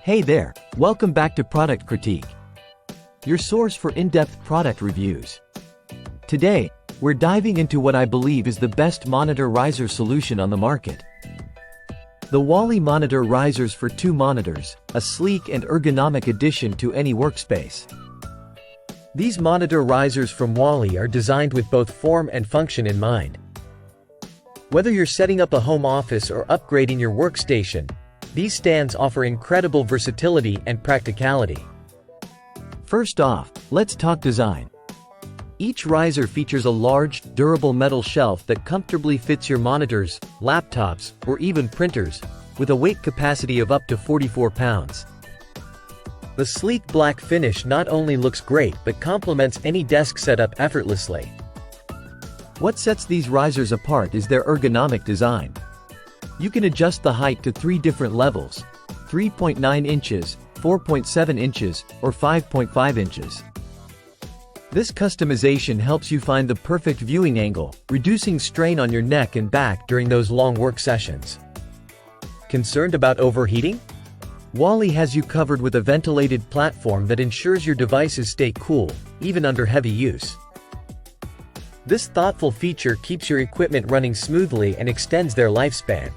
Hey there, welcome back to Product Critique, your source for in-depth product reviews. Today, we're diving into what I believe is the best monitor riser solution on the market. The WALI monitor risers for 2 monitors, a sleek and ergonomic addition to any workspace. These monitor risers from WALI are designed with both form and function in mind. Whether you're setting up a home office or upgrading your workstation, these stands offer incredible versatility and practicality. First off, let's talk design. Each riser features a large, durable metal shelf that comfortably fits your monitors, laptops, or even printers, with a weight capacity of up to 44 pounds. The sleek black finish not only looks great but complements any desk setup effortlessly. What sets these risers apart is their ergonomic design. You can adjust the height to 3 different levels: 3.9 inches, 4.7 inches, or 5.5 inches. This customization helps you find the perfect viewing angle, reducing strain on your neck and back during those long work sessions. Concerned about overheating? WALI has you covered with a ventilated platform that ensures your devices stay cool, even under heavy use. This thoughtful feature keeps your equipment running smoothly and extends their lifespan.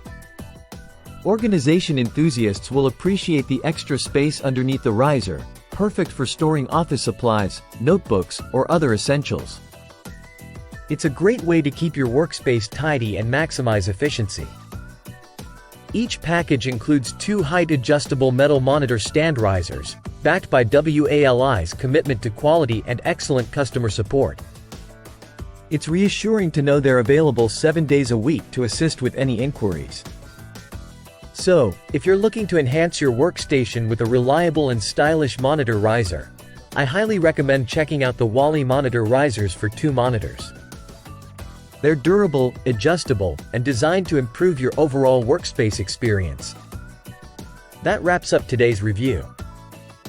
Organization enthusiasts will appreciate the extra space underneath the riser, perfect for storing office supplies, notebooks, or other essentials. It's a great way to keep your workspace tidy and maximize efficiency. Each package includes 2 height-adjustable metal monitor stand risers, backed by WALI's commitment to quality and excellent customer support. It's reassuring to know they're available 7 days a week to assist with any inquiries. So, if you're looking to enhance your workstation with a reliable and stylish monitor riser, I highly recommend checking out the WALI monitor risers for 2 monitors. They're durable, adjustable, and designed to improve your overall workspace experience. That wraps up today's review.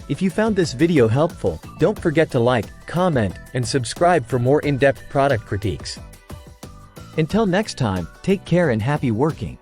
If you found this video helpful, don't forget to like, comment, and subscribe for more in-depth product critiques. Until next time, take care and happy working.